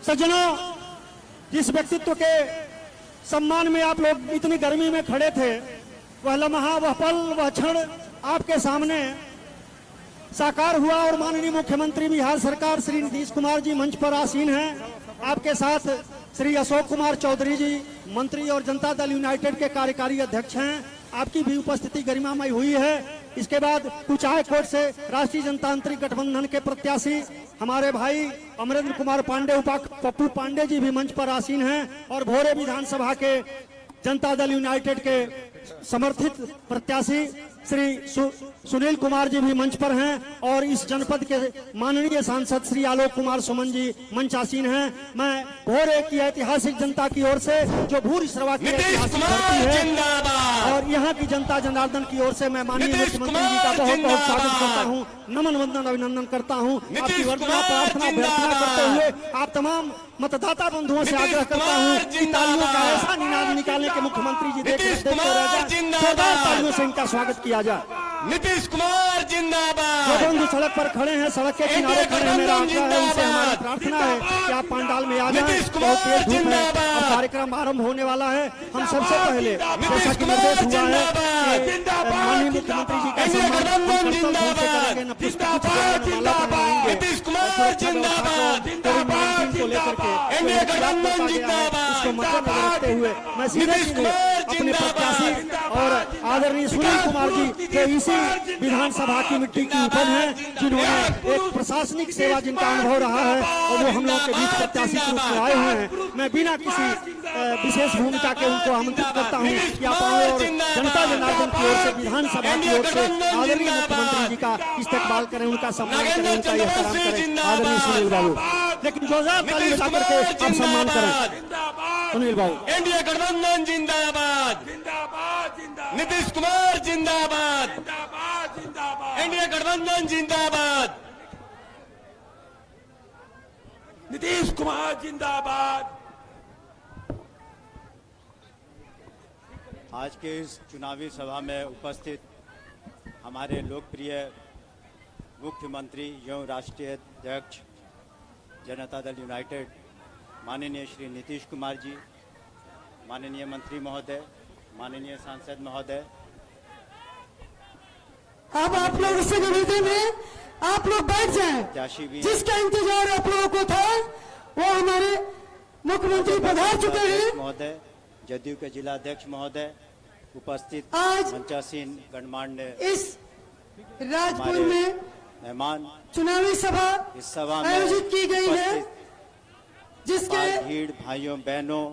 सज्जनों, जिस व्यक्तित्व के सम्मान में आप लोग इतनी गर्मी में खड़े थे, वह लम्हा, वह पल, वह क्षण आपके सामने साकार हुआ और माननीय मुख्यमंत्री बिहार सरकार श्री नीतीश कुमार जी मंच पर आसीन हैं। आपके साथ श्री अशोक कुमार चौधरी जी मंत्री और जनता दल यूनाइटेड के कार्यकारी अध्यक्ष हैं। आपकी भी उपस्थिति गरिमामय हुई है। इसके बाद कुचाय कोट से राष्ट्रीय जनतांत्रिक गठबंधन के प्रत्याशी हमारे भाई अमरेंद्र कुमार पांडे, उपाध्यक्ष पप्पू पांडे जी भी मंच पर आसीन हैं और भोरे विधानसभा के जनता दल यूनाइटेड के समर्थित प्रत्याशी श्री सुनील कुमार जी भी मंच पर हैं और इस जनपद के माननीय सांसद श्री आलोक कुमार सुमन जी मंच आसीन हैं। मैं भोरे की ऐतिहासिक जनता की ओर से जो भूरी श्रवा की ऐतिहासिक धरती है और यहाँ की जनता जनार्दन की ओर से मैं माननीय मुख्यमंत्री जी का बहुत बहुत स्वागत करता हूँ, नमन वंदन अभिनंदन करता हूँ। आपकी वर्तना प्रार्थना अभ्यर्थना करते हुए आप तमाम मतदाता बंधुओं से आग्रह करता हूँ कि तालियों का ऐसा निनाद निकालें कि मुख्यमंत्री जी देखते जोरदार तालियों से इनका स्वागत किया जाए। नीतीश कुमार जिंदाबाद। जो बंधु सड़क पर खड़े हैं, सड़क के किनारे खड़े हैं, मेरा आग्रह है, उनसे हमारी प्रार्थना है कि आप पंडाल में आ जाएं। बहुत तेज धूप है और कार्यक्रम आरंभ होने वाला है। हम सबसे पहले जैसा कि निर्देश हुआ है कि माननीय मुख्यमंत्री जी का सम्मान करेंगे, न पुष्प नीतीश कुमार जिंदाबाद। को लेकर के उसको मद्देनजर रखते हुए मैं सीधे अपने प्रत्याशी और आदरणीय सुनील कुमार जी जो इसी विधानसभा की मिट्टी की उपज है, जिन्होंने एक प्रशासनिक सेवा जिनका अनुभव रहा है और वो हम लोग के बीच प्रत्याशी के रूप में आए हुए हैं। मैं बिना किसी विशेष भूमिका के उनको आमंत्रित करता हूँ कि आप आए और जनता जनार्दन की ओर से, विधानसभा की ओर से आदरणीय मुख्यमंत्री जी का इस्तेकबाल करें, उनका सम्मान करें, उनका एहतराम करें। आदरणीय सुनील बाबू, लेकिन जोरदार ताली बजा करके आप सम्मान करें। सुनील बाबू। एनडीए गठबंधन जिंदाबाद। नीतीश कुमार जिंदाबाद। एनडीए गठबंधन जिंदाबाद। नीतीश कुमार जिंदाबाद। आज के इस चुनावी सभा में उपस्थित हमारे लोकप्रिय मुख्यमंत्री एवं राष्ट्रीय अध्यक्ष जनता दल यूनाइटेड माननीय श्री नीतीश कुमार जी, माननीय मंत्री महोदय, माननीय सांसद महोदय, अब आप लोग इससे निवेदन है आप लोग बैठ जाएं। जिसका इंतजार आप लोगों को था वो हमारे मुख्यमंत्री पधार चुके हैं। महोदय, जदयू के जिला अध्यक्ष महोदय, उपस्थित आज मंचासीन गणमान्य इस राजपुर में मेहमान चुनावी सभा इस सभा में आयोजित की गई है, जिसके भीड़ भाइयों बहनों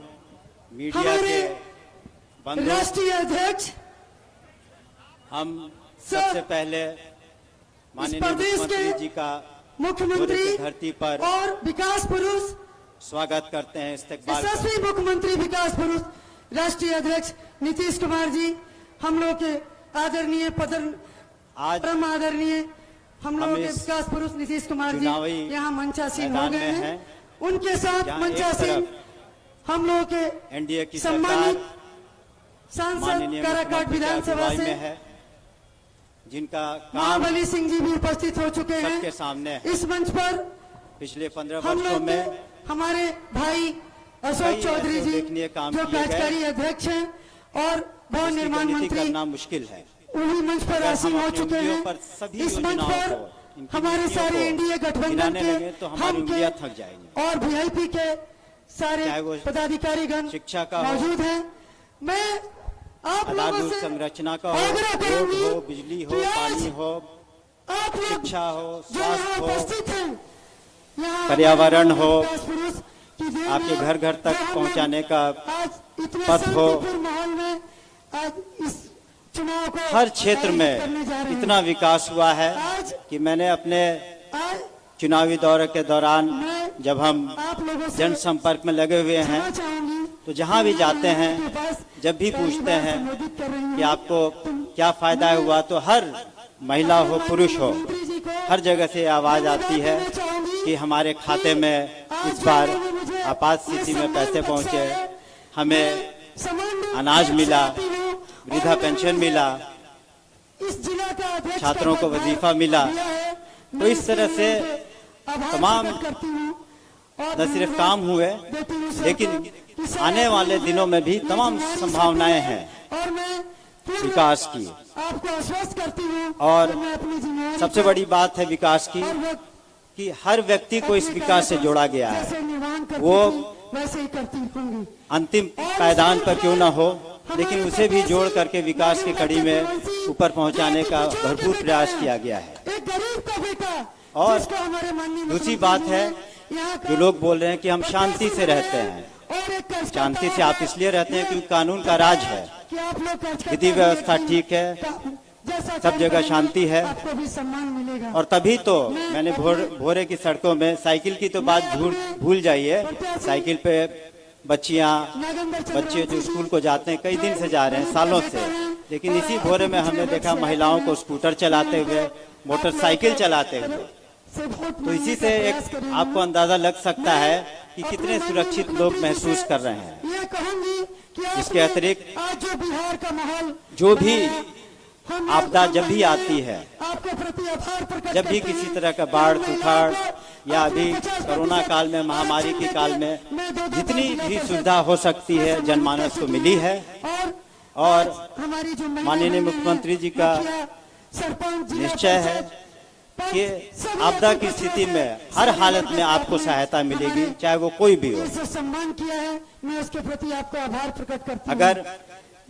मीडिया के बंधु, राष्ट्रीय अध्यक्ष, हम सबसे पहले माननीय मुख्यमंत्री जी का मुख्यमंत्री धरती पर और विकास पुरुष स्वागत करते हैं। इस्तकबाल यशस्वी मुख्यमंत्री विकास पुरुष राष्ट्रीय अध्यक्ष नीतीश कुमार जी, हम लोग के आदरणीय परम आदरणीय हम लोग के विकास पुरुष नीतीश कुमार जी यहाँ मंचासीन हो गए हैं। उनके साथ मंचासीन हम लोग के एनडीए की सम्मानित सांसद काराकाट विधानसभा से है, जिनका महाबली सिंह जी भी उपस्थित हो चुके हैं सबके सामने। इस मंच पर पिछले 15 वर्षों में हमारे भाई अशोक चौधरी जी जो कार्यकारी अध्यक्ष हैं और भवन निर्माण मंत्री करना मुश्किल है, वही मंच पर आसीन हो चुके हैं। इस मंच पर हमारे सारे एनडीए गठबंधन के तो हमारी उंगलियां थक जाएंगी और वीआईपी के सारे पदाधिकारीगण शिक्षा का मौजूद हैं। मैं आप लोगों से संरचना का आग्रह हो, करूंगी रोड हो, बिजली हो, पानी हो, आप लोग शिक्षा हो, जो यहाँ स्वास्थ्य हो, उपस्थित हैं, यहाँ पर्यावरण हो, की देन आपके है, घर घर तक जहाँ पहुंचाने का आज इतने पथ हो, शांतिपूर्ण माहौल में आज इस चुनाव को हर क्षेत्र आयोजित करने जा में रहे हैं। इतना विकास हुआ है कि मैंने अपने आज चुनावी दौरे के दौरान मैं जब हम आप लोगों से जनसंपर्क में लगे हुए हैं क्षमा चाहूंगी तो जहाँ भी जाते हैं, उनके पास जब भी पहली पूछते बार हैं संबोधित कर रही हूँ। कि आपको क्या फायदा हुआ, तो हर महिला हो पुरुष हो हर जगह से आवाज आती है कि हमारे खाते में इस बार आपात स्थिति में पैसे पहुंचे, हमें अनाज मिला, वृद्धा पेंशन मिला, छात्रों को वजीफा मिला। तो इस तरह से तमाम न सिर्फ काम हुए, लेकिन आने वाले दिनों में भी तमाम संभावनाएं हैं और मैं विकास की। आपको आश्वस्त करती हूँ और कि मैं अपनी जिम्मेदारी सबसे बड़ी बात है विकास की कि हर व्यक्ति को इस विकास से जोड़ा गया है। जैसे निर्माण करती वो थी, वैसे ही करती रहूंगी। अंतिम पायदान पर क्यों ना हो, लेकिन उसे भी जोड़ करके विकास की कड़ी में ऊपर पहुंचाने का भरपूर प्रयास किया गया है। एक गरीब का बेटा और जिसको हमारे माननीय दूसरी मुख्यमंत्री बात जी है, ने यहाँ का जो लोग बोल रहे हैं कि हम शांति से रहते हैं, और एक कर्ज शांति से आप इसलिए रहते हैं क्योंकि कानून का राज है, कि आप लोग कर्ज विधि व्यवस्था ठीक है, जैसा सब जगह शांति है। आपको भी सम्मान मिलेगा। और तभी तो मैंने भोरे की सड़कों में साइकिल की तो बात भूल जाइए, साइकिल पे बच्चियां बच्चे जो स्कूल को जाते हैं, कई दिन से जा रहे हैं, सालों से, लेकिन इसी भोरे में हमने देखा महिलाओं को स्कूटर चलाते हुए, मोटरसाइकिल चलाते हुए। तो इसी से एक आपको अंदाजा लग सकता है कि कितने सुरक्षित लोग महसूस कर रहे हैं। ये कहूंगी कि इसके अतिरिक्त आज जो बिहार का माहौल जो भी आपदा जब भी आती है, आपके प्रति आभार प्रकट जब भी किसी तरह का बाढ़ तूफान या अभी कोरोना काल में, महामारी के काल में जितनी भी सुविधा हो सकती है जनमानस को मिली है। और हमारी जो माननीय मुख्यमंत्री जी का सरपंच निश्चय है कि आपदा की स्थिति में हर हालत में आपको सहायता मिलेगी, चाहे वो कोई भी हो। सम्मान किया है, मैं उसके प्रति आपको आभार प्रकट करती हूँ। अगर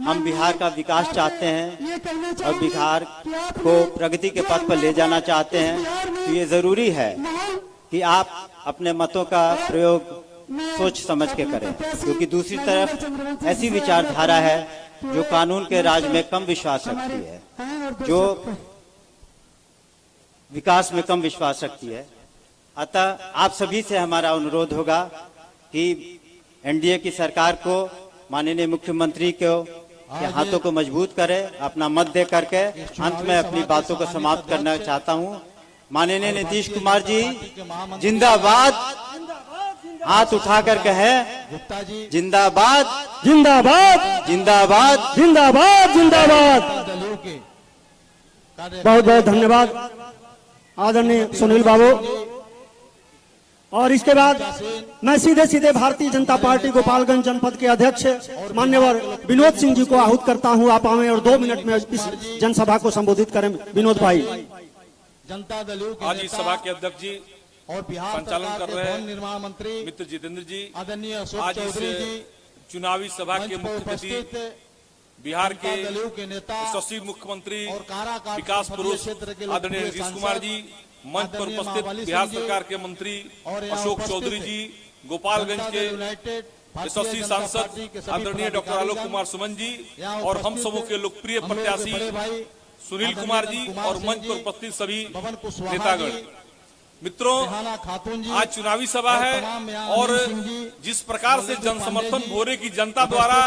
हम बिहार का विकास चाहते हैं ये कहना और चाहूंगी बिहार कि आपने को प्रगति के पथ पर ले जाना चाहते हैं, तो ये जरूरी है माहौल कि आप अपने मतों का प्रयोग सोच समझ के करें, क्योंकि दूसरी तरफ ऐसी विचारधारा है जो कानून के राज में कम विश्वास रखती है, जो विकास में कम विश्वास रखती है। अतः आप सभी से हमारा अनुरोध होगा कि एनडीए की सरकार को, माननीय मुख्यमंत्री को के हाथों को मजबूत करें। अपना मत दे करके अंत में अपनी बातों को समाप्त करना चाहता हूं। माननीय नीतीश कुमार जी जिंदाबाद, हाथ उठा कर कहे जिंदाबाद जिंदाबाद जिंदाबाद जिंदाबाद जिंदाबाद। बहुत बहुत धन्यवाद आदरणीय सुनील बाबू। और इसके बाद मैं सीधे सीधे भारतीय जनता पार्टी गोपालगंज जनपद के अध्यक्ष मान्यवर विनोद सिंह जी को आहूत करता हूं। आप आवे और 2 मिनट में इस जनसभा को संबोधित करें। विनोद भाई। जनता दल के आज इस सभा के अध्यक्ष जी और बिहार संचालन कर रहे हैं निर्माण मंत्री मित्र जितेंद्र जी, आदरणीय अशोक आज इस चौधरी जी, चुनावी सभा के मुख्य अतिथि बिहार के दलों के नेता यशस्वी मुख्यमंत्री और काराकाट विकास पुरुष क्षेत्र के आदरणीय लोकप्रिय नीतीश कुमार जी, मंच पर आदरणीय उपस्थित महाबली बिहार सिंह जी सरकार के मंत्री और यहाँ अशोक उपस्थित चौधरी जी, गोपालगंज जनता के दल यूनाइटेड भारतीय यशस्वी जनता सांसद पार्टी के सभी आदरणीय डॉक्टर आलोक पदाधिकारी कुमार सुमन जी यहाँ और हम उपस्थित समूह के लोकप्रिय हम लोग के प्रत्याशी बड़े भाई सुनील आदरणीय कुमार जी कुमार और सिंह मंच जी, पर उपस्थित सभी पवन कुशवाहा नेतागण। जी, मित्रों, रेहाना खातून जी, आज चुनावी सभा और है तमाम यहाँ और अनिल सिंह जी, जिस प्रकार से ललित जन समर्थन पांडे जी, भोरे की जनता द्वारा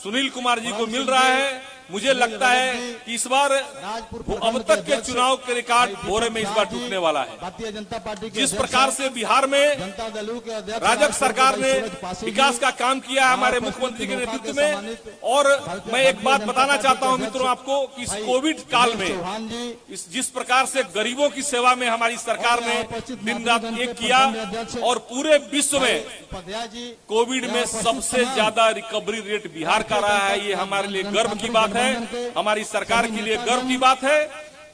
सुनील कुमार जी को मिल रहा है, मुझे लगता है कि इस बार वो अब तक के चुनाव के रिकॉर्ड भोरे में इस बार टूटने वाला है। भारतीय जनता पार्टी के जिस अध्यक्ष प्रकार से बिहार में जनता दलों के अध्यक्ष राजग सरकार ने सूरज पासी जी, विकास का काम किया है हमारे मुख्यमंत्री के नेतृत्व में। और मैं एक बात बताना चाहता हूं मित्रों आपको कि इस कोविड काल में चौहान जी, जिस प्रकार से गरीबों की सेवा में हमारी सरकार ने दिन रात एक किया और पूरे विश्व में उपाध्याय जी, कोविड में सबसे ज्यादा रिकवरी रेट बिहार का रहा है, ये हमारे लिए गर्व की बात है, हमारी सरकार के लिए गर्व की बात है।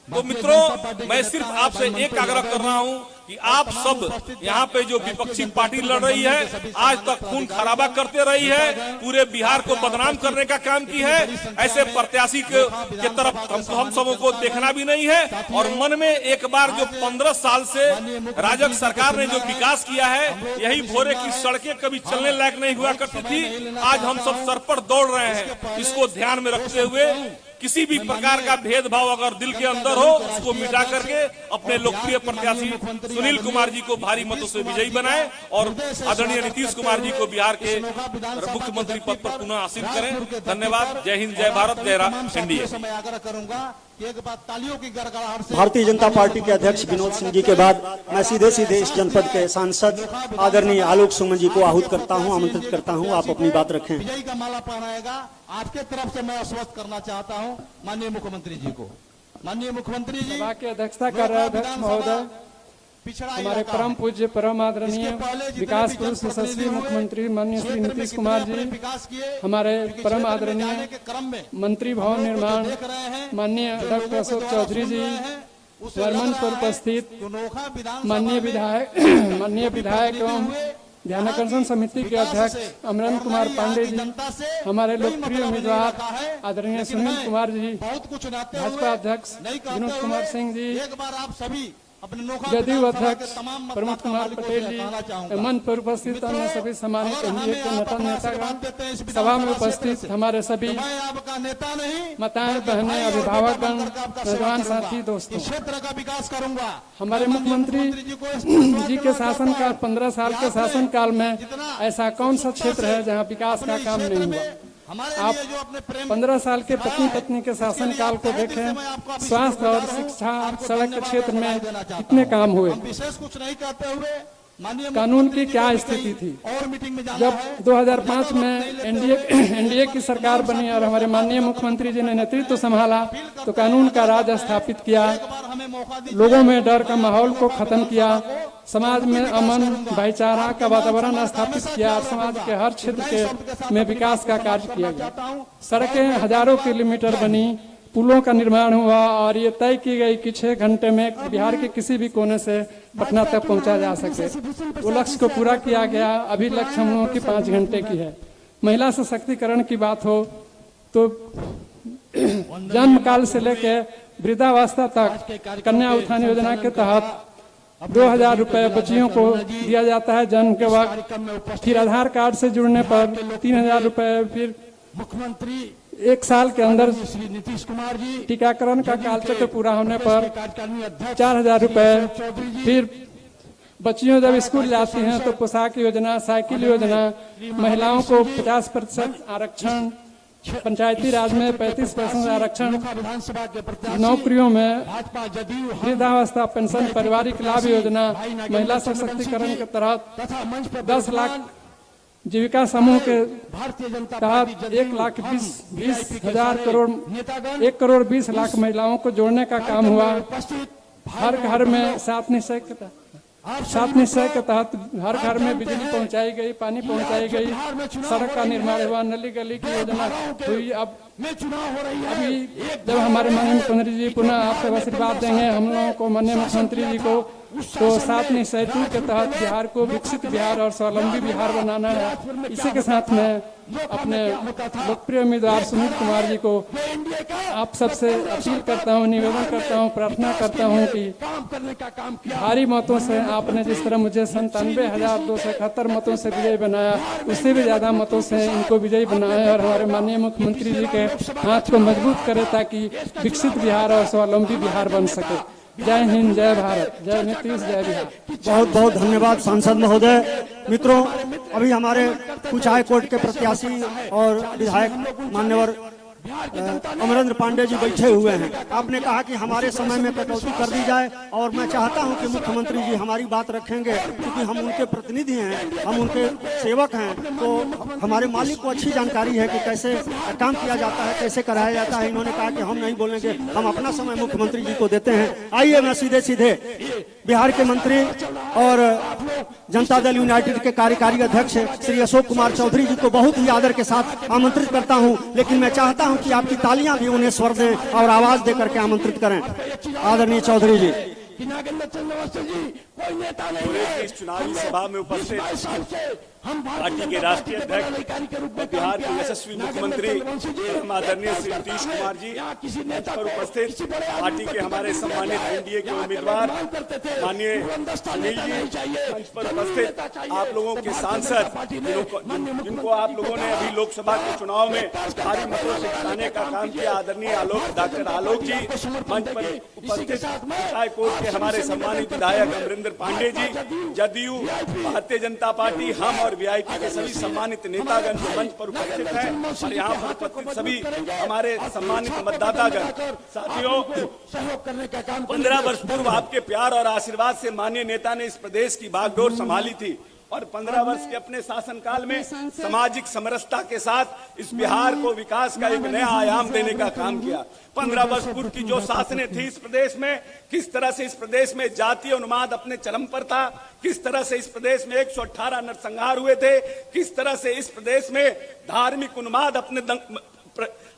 तो मित्रों, मैं सिर्फ आपसे एक आग्रह कर रहा हूं कि आप सब यहाँ पे जो विपक्षी पार्टी लड़ रही है, आज तक खून खराबा करते रही है, पूरे बिहार को बदनाम करने का काम की है, ऐसे प्रत्याशी के तरफ हम सबों को देखना भी नहीं है। और मन में एक बार जो 15 साल से राजग सरकार ने जो विकास किया है, यही भोरे की सड़कें कभी चलने लायक नहीं हुआ करती थी, आज हम सब सर पर दौड़ रहे हैं। इसको ध्यान में रखते हुए किसी भी प्रकार का भेदभाव अगर दिल के अंदर हो, उसको मिटा करके अपने लोकप्रिय प्रत्याशी सुनील कुमार जी को भारी मतों से विजयी बनाएं और आदरणीय नीतीश कुमार जी को बिहार के मुख्यमंत्री पद पर पुनः आसीन करें। धन्यवाद। जय हिंद, जय भारत, जय राम, एनडीए। समय आग्रह करूंगा कि एक बार तालियों की गड़गड़ाहट से भारतीय जनता पार्टी के अध्यक्ष विनोद सिंह जी के बाद मैं सीधे सीधे इस जनपद के सांसद आदरणीय आलोक सुमन जी को आहूत करता हूं, आमंत्रित करता हूं। आप अपनी बात रखें। विजयी का माला पहनाएगा। आपके तरफ से मैं आश्वस्त करना चाहता हूं माननीय मुख्यमंत्री जी को। माननीय मुख्यमंत्री जी, सभा की अध्यक्षता कर रहे अध्यक्ष महोदय, पिछड़ा हमारे इलाका परम है। पूज्य परम आदरणीय इसके पहले जितने विकास भी पुरुष जनप्रतिनिधि यशस्वी हुए, मुख्यमंत्री माननीय श्री क्षेत्र में नीतीश कितने कुमार बड़े जी, विकास किए, हमारे फिर परम क्षेत्र में आदरणीय जाने के क्रम में मंत्री भवन हम लोग को निर्माण देख रहे हैं, माननीय जो डॉक्टर लोगों के अशोक द्वारा चौधरी सुन जी, रहे हैं, उससे वर्मन लग रहा पर है उपस्थित कि नोखा विधानसभा माननीय में विधायक माननीय विधायक एवं हुए, ध्यानाकर्षण समिति के विकास अध्यक्ष से अमरेंद्र कुमार हमारी यहाँ पांडे की जी, जनता से हमारे कोई लोकप्रिय मतलब नहीं उम्मीदवार रखा है, आदरणीय लेकिन सुनील मैं कुमार जी, बहुत कुछ नाते भाजपा हुए अध्यक्ष नहीं कहते विनोद कुमार हुए, सिंह जी, एक बार आप सभी अपने नोखा जदयू विधानसभा के अध्यक्ष तमाम प्रमोद मतदाता कुमार मालिकों से पटेल कहना जी, चाहूंगा। मंच पर उपस्थित अन्य सभी सम्मानित अगर एनडीए हमें के आप नेता अपना आशीर्वाद नेतागण, देते हैं इस सभा में विधानसभा उपस्थित क्षेत्र से, हमारे सभी तो मैं आपका नेता नहीं, माताएं बल्कि बहनें भाई और अभिभावकगण, बेटा बनकर आपका सेवा नौजवान करूंगा। साथी दोस्तों, इस क्षेत्र का विकास करूंगा। हमारे मैं मुख्यमंत्री जी को इस विश्वास जी के दिलाना शासनकाल चाहता हूं 15 साल कि के आपने शासनकाल में जितना ऐसा कौन सा उत्सुकता क्षेत्र से है जहां विकास का अपने काम क्षेत्र नहीं में हुआ। हमारे आप लिए जो अपने प्रेम 15 साल के दिखाया पत्नी है, पत्नी के उसके लिए शासनकाल को तहे दिल से देखें, मैं आपका भी स्वास्थ्य और शुक्रगुजार हूं, शिक्षा आपको सड़क के धन्यवाद क्षेत्र और में बधाई देना चाहता कितने हूं। काम हुए। हम विशेष कुछ नहीं कहते हुए माननीय कानून मुख्यमंत्री की जी क्या को भी स्थिति कहीं थी और मीटिंग में जाना जब है। 2005 ज्यादा में वक्त नहीं लेते हुए एनडीए की सरकार बनी और हमारे माननीय मुख्यमंत्री जी ने नेतृत्व संभाला तो कानून का राज स्थापित किया, एक बार हमें मौका दीजिए। लोगों में डर का माहौल को खत्म किया, समाज में अमन भाईचारा का वातावरण स्थापित किया और समाज के हर क्षेत्र के में विकास का कार्य किया गया। सड़कें हजारों किलोमीटर बनी, पुलों का निर्माण हुआ और ये तय की गई कि 6 घंटे में बिहार के किसी भी कोने से पटना तक पहुंचा जा सके। वो लक्ष्य को पूरा किया गया। अभी लक्ष्य हम लोगों की 5 घंटे की है। महिला सशक्तिकरण की बात हो तो जन्म काल से लेकर वृद्धावस्था तक कन्या उत्थान योजना के तहत 2000 रुपए बच्चियों को दिया जाता है जन्म के वक्त। फिर आधार कार्ड से जुड़ने पर 3000 रुपए, फिर मुख्यमंत्री 1 साल के अंदर श्री नीतीश कुमार जी, टीकाकरण का कालचक्र पूरा होने पर कार्यकारिणी अध्यक्ष 4000 रुपए, फिर बच्चियों जब स्कूल जाती हैं तो पोशाक योजना, साइकिल योजना, महिलाओं को 50% आरक्षण, पंचायती राज में 35% आरक्षण, विधानसभा के प्रत्याशी नौकरियों में भाजपा जदयू वृद्धावस्था पेंशन, पारिवारिक लाभ योजना, महिला सशक्तिकरण के तहत तथा मंच पर 10 लाख जीविका समूह के भारतीय जनता तहत 1,20,000 करोड़ नेतागण 1,20,00,000 महिलाओं को जोड़ने का काम हुआ। उपस्थित हर घर में 7 निश्चय के तहत हर घर में बिजली पहुंचाई गई, पानी पहुंचाई गई, सड़क का निर्माण हुआ, नली गली की योजना हुई। अब में चुनाव हो रही है। अभी जब हमारे माननीय मुख्यमंत्री जी पुनः आप सब आशीर्वाद देंगे हम लोगों को, माननीय मुख्यमंत्री जी को, तो 7 निश्चय के तहत बिहार को विकसित बिहार और स्वावलंबी बिहार बनाना है। इसी के साथ में अपने लोकप्रिय उम्मीदवार सुनील कुमार जी को आप सबसे अपील करता हूं, निवेदन करता हूं, प्रार्थना करता हूं कि काम करने का काम किया। भारी मतों से आपने जिस तरह मुझे 97,271 मतों से विजयी बनाया, उससे भी ज्यादा मतों से इनको विजयी बनाया और हमारे माननीय मुख्यमंत्री जी के हाथ को मजबूत करे ताकि विकसित बिहार और स्वावलंबी बिहार बन सके। जय हिंद, जय भारत, जय नीतीश, जय बिहार। बहुत बहुत धन्यवाद सांसद महोदय। मित्रों, अभी हमारे कुछ हाई कोर्ट के प्रत्याशी और विधायक मान्यवर अमरेंद्र पांडे जी बैठे हुए हैं। आपने कहा कि हमारे समय में कटौती कर दी जाए और मैं चाहता हूं कि मुख्यमंत्री जी हमारी बात रखेंगे, क्योंकि हम उनके प्रतिनिधि हैं, हम उनके सेवक हैं, तो हमारे मालिक को अच्छी जानकारी है कि कैसे काम किया जाता है, कैसे कराया जाता है। इन्होंने कहा कि हम नहीं बोलेंगे, हम अपना समय मुख्यमंत्री जी को देते हैं। आइए मैं सीधे सीधे बिहार के मंत्री और जनता दल यूनाइटेड के कार्यकारी अध्यक्ष श्री अशोक कुमार चौधरी जी को बहुत ही आदर के साथ आमंत्रित करता हूं, लेकिन मैं चाहता हूं कि आपकी तालियां भी उन्हें स्वर दें और आवाज देकर के आमंत्रित करें। आदरणीय चौधरी जी। पूरे इस चुनावी सभा में उपस्थित पार्टी के राष्ट्रीय अध्यक्ष और बिहार के यशस्वी मुख्यमंत्री आदरणीय श्री नीतीश कुमार जी, मंच पर उपस्थित पार्टी के हमारे सम्मानित एनडीए के उम्मीदवार माननीय अनिल जी, मंच पर उपस्थित आप लोगों के सांसद जिनको आप लोगों ने अभी लोकसभा के चुनाव में भारी मतों से जिताने का काम किया, आदरणीय डॉक्टर आलोक जी, मंच पर उपस्थित हाई कोर्ट के हमारे सम्मानित विधायक अमरेंद्र पांडे जी, जदयू, भारतीय जनता पार्टी, हम और वीआईपी के सभी सम्मानित नेतागण जो मंच पर उपस्थित हैं और यहाँ पर उपस्थित सभी हमारे सम्मानित मतदातागण। साथियों, 15 वर्ष पूर्व आपके प्यार और आशीर्वाद से माननीय नेता ने इस प्रदेश की बागडोर संभाली थी और 15 वर्ष के अपने शासनकाल में सामाजिक समरसता के साथ इस बिहार को विकास का एक नया आयाम देने का काम किया। 15 वर्ष पूर्व की जो शासनें थी इस प्रदेश में, किस तरह से इस प्रदेश में जातीय उन्माद अपने चरम पर था, किस तरह से इस प्रदेश में 118 नरसंहार हुए थे, किस तरह से इस प्रदेश में धार्मिक उन्माद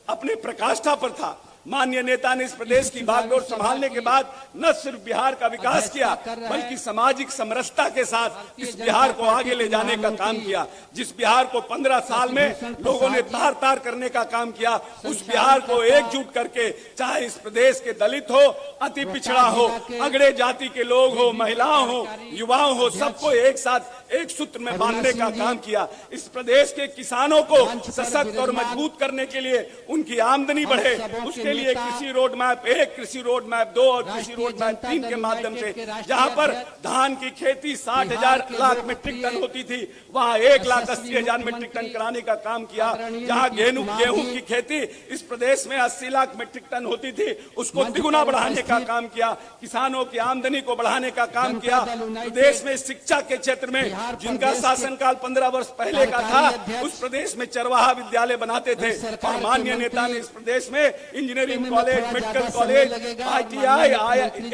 अपने प्रकाष्ठा पर था। माननीय नेता ने इस प्रदेश की बागडोर संभालने के बाद न सिर्फ बिहार का विकास किया बल्कि सामाजिक समरसता के साथ इस बिहार को आगे ले जाने का काम किया। जिस बिहार को 15 साल में लोगों ने तार तार करने का काम किया, उस बिहार को एकजुट करके, चाहे इस प्रदेश के दलित हो, अति पिछड़ा हो, अगड़े जाति के लोग हो, महिलाओं हो, युवाओं हो, सबको एक साथ एक सूत्र में बांधने का काम किया। इस प्रदेश के किसानों को सशक्त और मजबूत करने के लिए, उनकी आमदनी बढ़े, उसके लिए कृषि रोड मैप 1, कृषि रोड मैप 2 और कृषि रोड मैप 3 के माध्यम से जहां पर धान की खेती 60,000 लाख मीट्रिक टन होती थी, वहां 1,80,000 मीट्रिक टन कराने का काम किया। जहां गेहूं की खेती इस प्रदेश में 80 लाख मीट्रिक टन होती थी, उसको तिगुना बढ़ाने का काम किया। किसानों की आमदनी को बढ़ाने का काम किया। प्रदेश में शिक्षा के क्षेत्र में जिनका शासनकाल 15 वर्ष पहले का था, उस प्रदेश में चरवाहा विद्यालय बनाते थे और माननीय नेता ने इस प्रदेश में engineering college, medical college, ITI,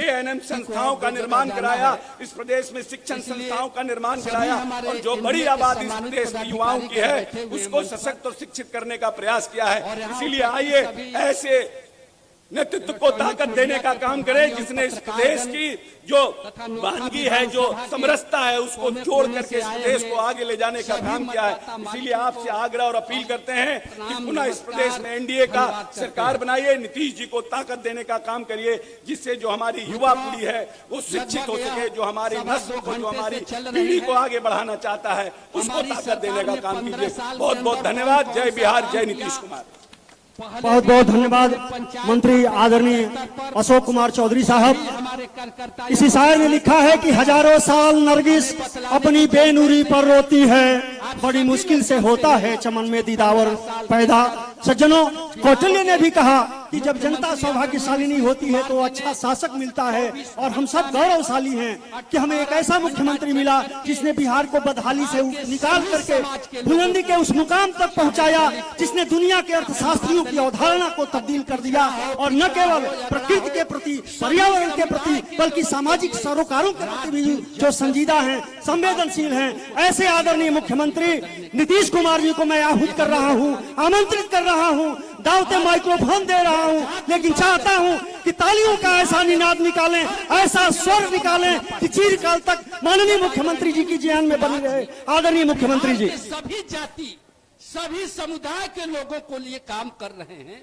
ANM संस्थाओं का निर्माण कराया। इस प्रदेश में शिक्षण संस्थाओं का निर्माण कराया और जो बड़ी आबादी इस प्रदेश के युवाओं की है उसको सशक्त और शिक्षित करने का प्रयास किया है। इसीलिए आइए ऐसे नेतृत्व को ताकत देने का काम करें जिसने इस प्रदेश की जो वानगी है, जो समरसता है, उसको जोड़ करके इस प्रदेश को आगे ले जाने का काम किया है। इसीलिए आपसे आग्रह और अपील करते हैं कि पुनः इस प्रदेश में NDA का सरकार बनाइए, नीतीश जी को ताकत देने का काम करिए, जिससे जो हमारी युवा पीढ़ी है वो शिक्षित हो सके, जो हमारी नस्ल को, जो हमारी पीढ़ी को आगे बढ़ाना चाहता है उसको ताकत देने का काम कीजिए। बहुत बहुत धन्यवाद। जय बिहार, जय नीतीश कुमार। बहुत बहुत धन्यवाद मंत्री आदरणीय अशोक कुमार चौधरी साहब। इसी शायर ने लिखा है कि हजारों साल नरगिस अपनी बेनूरी पर रोती है, बड़ी मुश्किल से होता है चमन में दीदावर पैदा। सज्जनों, कौटिल्य ने भी कहा कि जब जनता सौभाग्यशालिनी होती है तो अच्छा शासक मिलता है और हम सब गौरवशाली हैं कि हमें एक ऐसा मुख्यमंत्री मिला जिसने बिहार को बदहाली से निकाल करके बुलंदी के उस मुकाम तक पहुंचाया, जिसने दुनिया के अर्थशास्त्रियों की अवधारणा को तब्दील कर दिया और न केवल प्रकृति के प्रति, पर्यावरण के प्रति, बल्कि सामाजिक सरोकारों के प्रति भी जो संजीदा हैं, संवेदनशील हैं। ऐसे आदरणीय मुख्यमंत्री नीतीश कुमार जी को मैं आहूत कर रहा हूँ, आमंत्रित कर रहा हूँ, दावते माइक्रोफोन दे रहा हूँ, लेकिन चाहता हूँ कि तालियों का ऐसा निनाद निकालें, ऐसा स्वर निकालें कि चिरकाल तक माननीय मुख्यमंत्री जी की जान में बनी रहे। आदरणीय मुख्यमंत्री जी, सभी जाति, सभी समुदाय के लोगों को लिए काम कर रहे हैं।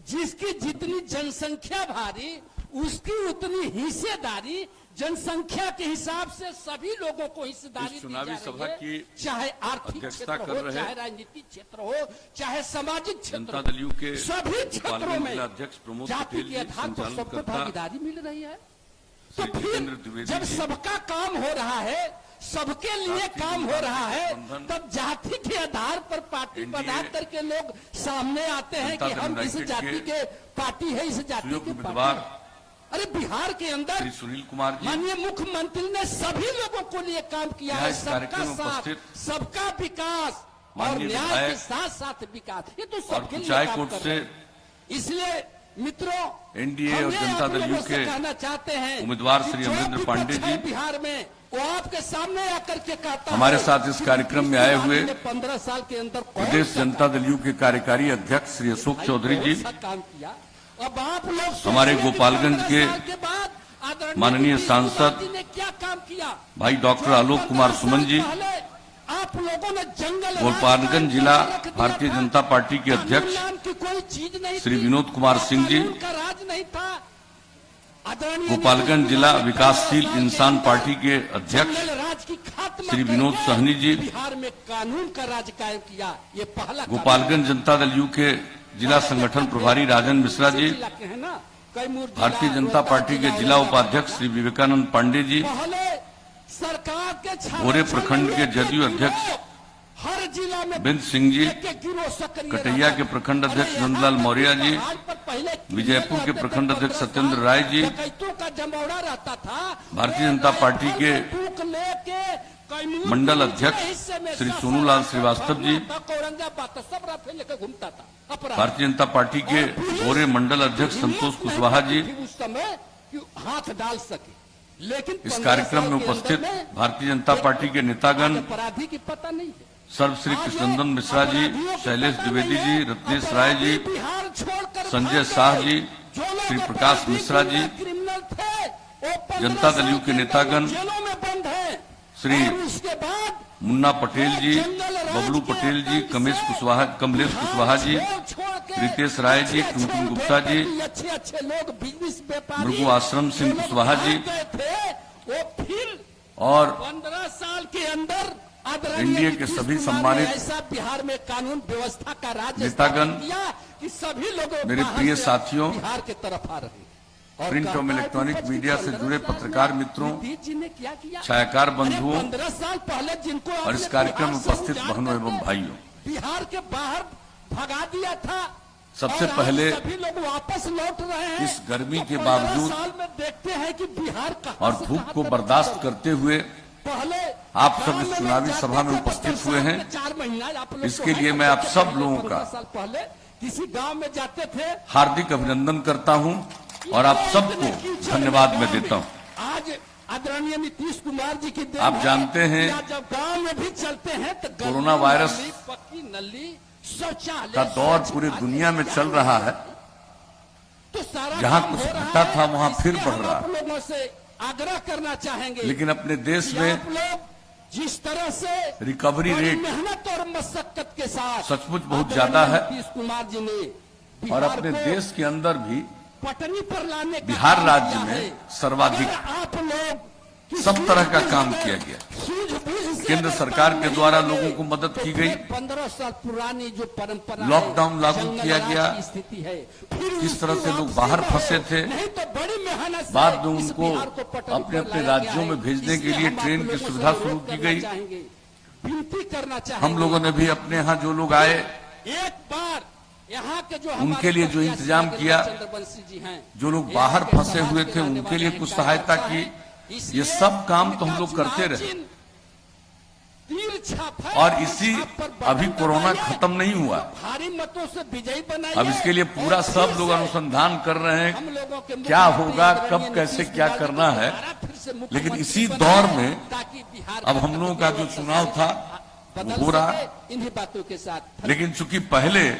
जिसकी जितनी जनसंख्या भारी उसकी उतनी हिस्सेदारी, जनसंख्या के हिसाब से सभी लोगों को हिस्सेदारी चुनावी सभा की चाहे आर्थिक अध्यक्षता क्षेत्र कर हो, रहे चाहे राजनीतिक क्षेत्र हो, चाहे सामाजिक क्षेत्र जनता हो, दल यू के सभी क्षेत्रों में अध्यक्ष प्रमोद जाति पटेल के जी, आधार पर सबको संचालनकर्ता भागीदारी मिल रही है। तो श्री फिर जितेंद्र द्विवेदी जब जी, सबका काम हो रहा है, सबके लिए राष्ट्रीय काम हो रहा है, गठबंधन, तब जाति के आधार पर पार्टी NDA, बना करके लोग सामने आते हैं कि जनता दल हम इस यूनाइटेड जाति के पार्टी है, इस जाति सुयोग्य के उम्मीदवार पार्टी। अरे बिहार के अंदर श्री सुनील कुमार जी, माननीय मुख्यमंत्री ने सभी लोगों को लिए काम किया है। इस सबका कार्यक्रम में साथ, उपस्थित सबका विकास और माननीय न्याय के विधायक साथ साथ विकास, ये तो और सबके लिए कुचाई काम कोट कर से रहे हैं। इसलिए मित्रों, NDA और हमने जनता आप दल लोगों यू से के कहना चाहते हैं उम्मीदवार कि श्री जो अमरेंद्र भी पांडे पक्ष है जी बिहार में, वो आपके सामने आकर के कहता है हमारे साथ इस कार्यक्रम में आए हुए 15 साल के अंदर प्रदेश जनता दल यू के कार्यकारी अध्यक्ष श्री अशोक चौधरी जी, काम किया। अब आप लोग हमारे सोचिए कि गोपालगंज 15 के साल के बाद आदरणीय माननीय नीतीश सांसद कुमार जी ने क्या काम किया? भाई डॉक्टर आलोक कुमार सुमन जी, आप लोगों ने जंगल गोपालगंज जिला भारतीय जनता पार्टी के अध्यक्ष की कोई चीज नहीं श्री थी, विनोद कुमार सिंह जी, कानून का राज नहीं था। आदरणीय गोपालगंज जिला विकासशील इंसान पार्टी के अध्यक्ष जंगल राज की खात्मा श्री विनोद करके सहनी जी, बिहार में कानून का राज कायम किया। ये पहला गोपालगंज जनता दल यू के जिला संगठन प्रभारी राजन मिश्रा जी, है ना, कैमूर जिला, भारतीय जनता रोहतक पार्टी के जिला उपाध्यक्ष श्री विवेकानंद पांडे जी, पहले सरकार के भोरे प्रखंड के जदयू अध्यक्ष हर जिला में बिंद सिंह जी, एक-एक गिरोह सक्रिय कटैया रहा। के प्रखंड अध्यक्ष अरे नंदलाल यहाँ मौर्य जी, आज पर पहले विजयपुर के रहते थे, प्रखंड अध्यक्ष 15 सत्येंद्र साल राय जी, डकैतों का जमौरा रहता था। भारतीय जनता पार्टी के बंदूक लेके मंडल अध्यक्ष श्री सोनूलाल श्रीवास्तव जी, औरंगाबाद सब राफेल लेकर घूमता था अपराध। भारतीय जनता पार्टी के गोरे मंडल अध्यक्ष संतोष कुशवाहा जी उस समय हाथ डाल सके, लेकिन इस कार्यक्रम में उपस्थित भारतीय जनता पार्टी के नेतागण अपराधी की पता नहीं है। सर्वश्री कृष्णनंदन मिश्रा जी, शैलेश द्विवेदी जी, रत्नेश राय जी, बिहार छोड़कर संजय शाह जी, श्री प्रकाश मिश्रा जी, क्रिमिनल थे, जनता दल यू के नेतागण जेलों में बंद है। श्री उसके बाद मुन्ना पटेल जी, बबलू पटेल जी, कमलेश कुशवाहा जी, रितेश राय जी, टुनटुन गुप्ता जी, अच्छे लोग बिजनेस व्यापारी मृगु आश्रम सिंह कुशवाहा जी थे, वो फिर और 15 साल के अंदर एनडीए के सभी सम्मानित ऐसा बिहार में कानून व्यवस्था का राज्य नेतागण, किया कि सभी लोग मेरे प्रिय साथियों, बिहार के तरफ आ रहे हैं। प्रिंट और इलेक्ट्रॉनिक मीडिया से जुड़े पत्रकार मित्रों, जी ने क्या किया? छायाकार बंधुओं 15 साल पहले जिनको और इस कार्यक्रम में उपस्थित बहनों एवं भाइयों, बिहार के बाहर भगा दिया था। सबसे और आज पहले सभी लोग वापस लौट रहे हैं। इस गर्मी के 15 बावजूद साल में देखते हैं कि बिहार का और धूप को बर्दाश्त करते हुए पहले आप सब इस चुनावी सभा में उपस्थित हुए हैं। 4 महीना आप लोग इसके लिए मैं आप सब लोगों का 15 साल पहले किसी गांव में जाते थे। हार्दिक अभिनंदन करता हूं और आप सबको धन्यवाद मैं देता हूं। आज आदरणीय नीतीश कुमार जी की देन आप है जानते हैं कि आज जब गांव में भी चलते हैं तो कोरोना वायरस पक्की नली शौचालय का दौर पूरी दुनिया में चल रहा है। तो सारा जहां काम कुछ हो रहा घटा है। था वहां फिर इसलिए बढ़ हम रहा आप है। लोगों से आग्रह करना चाहेंगे लेकिन अपने देश कि में आप लोग जिस तरह से रिकवरी बड़ी रेट मेहनत और मशक्कत के साथ सचमुच बहुत आदरणीय ज्यादा है नीतीश कुमार जी ने और बिहार अपने को देश के अंदर भी पटनी पर लाने का बिहार काम राज्य किया में है। सर्वाधिक अगर आप लोग सब तरह का काम किया गया। सूझबूझ से केंद्र अगर सरकार काम के नहीं द्वारा करें, लोगों को मदद की गई। 15 साल पुरानी जो परंपरा लॉकडाउन है, लागू जंगल किया राज गया। की स्थिति है, फिर किस तरह उसकी से लोग वापसी बाहर न फंसे हो। थे। नहीं तो बड़ी मेहनत से बाद में इस उनको बिहार को पटरी अपने पर अपने लाया राज्यों गया में है। भेजने के इसलिए लिए हम आप ट्रेन की लोगों से सुविधा अनुरोध शुरू की करना गई। चाहेंगे, विनती करना चाहेंगे। हम लोगों ने भी अपने यहाँ जो लोग आए एक बार यहाँ के जो उनके लिए जो इंतजाम किया, चंद्रवंशी जी हैं, जो लोग बाहर फंसे हुए थे उनके लिए कुछ सहायता की। ये सब काम तो हम लोग करते रहे और इसी अभी कोरोना खत्म नहीं हुआ। भारी मतों से विजयी बनाइए। अब इसके लिए पूरा सब लोग अनुसंधान कर रहे हम हैं लोगों के क्या होगा, मुख्यमंत्री कब आदरणीय कैसे नीतीश क्या कुमार जी करना को है। दोबारा फिर से लेकिन मुख्यमंत्री इसी बनाएं, दौर में ताकि बिहार अब हम लोगों का जो चुनाव था बदल हो रहा, सके। इन्हीं बातों के साथ लेकिन चूंकि पहले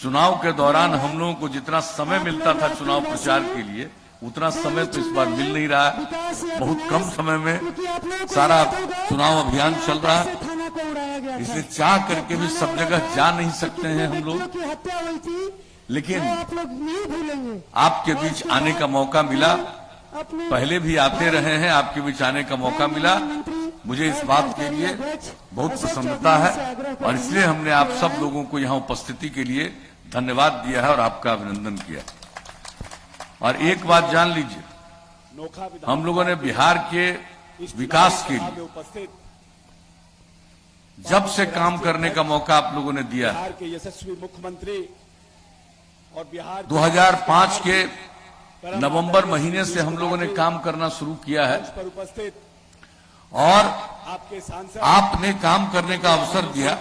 चुनाव के दौरान हम लोगों को जितना समय मिलता था चुनाव प्रचार के लिए, उतना समय तो इस बार मिल नहीं रहा है। बहुत कम समय में सारा चुनाव अभियान चल रहा है, थाना को उड़ाया गया था। इसलिए चाह करके भी सब जगह जा नहीं सकते हैं हम लोग। की हत्या हुई थी, लेकिन आप लोग नहीं भूलेंगे। आपके बीच आने का मौका मिला, अपने पहले भी आते रहे हैं, आपके बीच आने का मौका मिला। मुझे इस बात के लिए बहुत प्रसन्नता है और इसलिए हमने आप सब लोगों को यहाँ उपस्थिति के लिए धन्यवाद दिया है और आपका अभिनंदन किया। और एक बात जान लीजिए, हम लोगों ने बिहार के विकास के लिए उपस्थित जब से काम करने का मौका आप लोगों ने दिया है, बिहार के यशस्वी मुख्यमंत्री और बिहार 2005 के नवंबर महीने से हम लोगों ने काम करना शुरू किया है पर उपस्थित और आपके सांसद आपने काम करने का अवसर दिया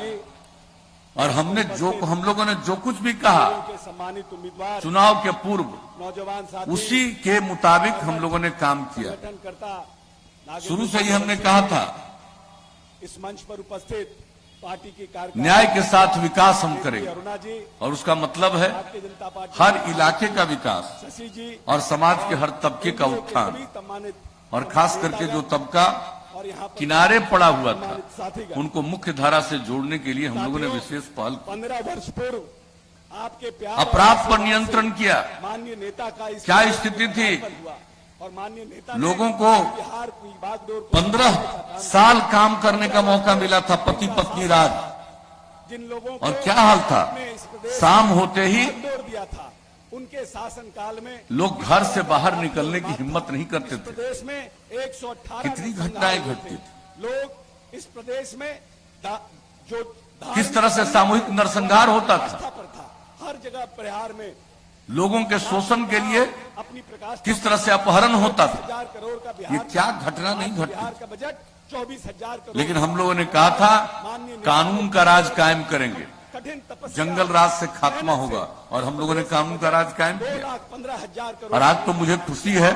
और हम लोगों ने जो कुछ भी कहा के सम्मानित उम्मीदवार चुनाव के पूर्व, नौजवान साथी उसी के मुताबिक हम लोगों ने काम किया। संगठनकर्ता शुरू से ही हमने कहा था इस मंच पर उपस्थित पार्टी की कार्यकर्ता न्याय के साथ विकास हम करेंगे अरुणा जी, और उसका मतलब है भारतीय जनता पार्टी हर इलाके का विकास शशि जी और समाज के हर तबके का सभी उत्थान सम्मानित और खास करके जो तबका और यहाँ पर किनारे पड़ा हुआ था सम्मानित साथीगण। उनको मुख्य धारा से जोड़ने के लिए हम लोगों ने विशेष पहल की। 15 वर्ष पूर्व आपके प्यार अपराध पर नियंत्रण किया। माननीय नेता का इस क्या स्थिति थी? हुआ और माननीय नेता लोगों को बिहार की बागडोर को 15 साल काम करने का मौका मिला था, पति पत्नी राज, जिन लोगों और को क्या हाल था, आपने इस प्रदेश शाम होते ही बागडोर दिया था, उनके शासन काल में लोग घर से बाहर निकलने की हिम्मत नहीं करते थे। प्रदेश में 118 कितनी नरसंहार घटनाएं हुए घटती थे। लोग इस प्रदेश में जो किस तरह से सामूहिक नरसंहार होता था, आस्था पर था, हर जगह बिहार में लोगों के शोषण के लिए अपनी प्रकाश किस तरह से अपहरण होता था। 1000 करोड़ का ये बिहार क्या घटना नहीं घटती। बिहार का बजट 24,000 करोड़। लेकिन हम लोगों ने कहा था कानून का राज कायम करेंगे, कठिन तपस्या, जंगल राज से खात्मा होगा, और हम लोगों ने कानून का राज कायम किया। 2,15,000 करोड़। और आज तो मुझे खुशी है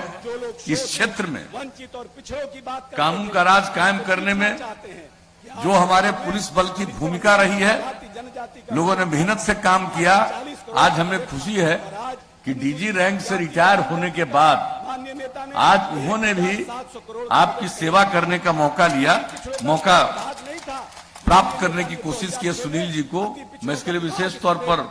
इस क्षेत्र में वंचित और पिछड़ों की बात कानून का राज कायम करने में चाहते हैं। जो हमारे पुलिस बल की भूमिका रही है, जनजाति का लोगों ने मेहनत से काम किया। आज हमें खुशी है कि डीजी रैंक से रिटायर होने के बाद माननीय नेता ने आज उन्होंने भी 700 करोड़ आपकी सेवा करने का मौका लिया, मौका बात नहीं था। प्राप्त करने की कोशिश की है। सुनील जी को मैं इसके लिए विशेष तौर पर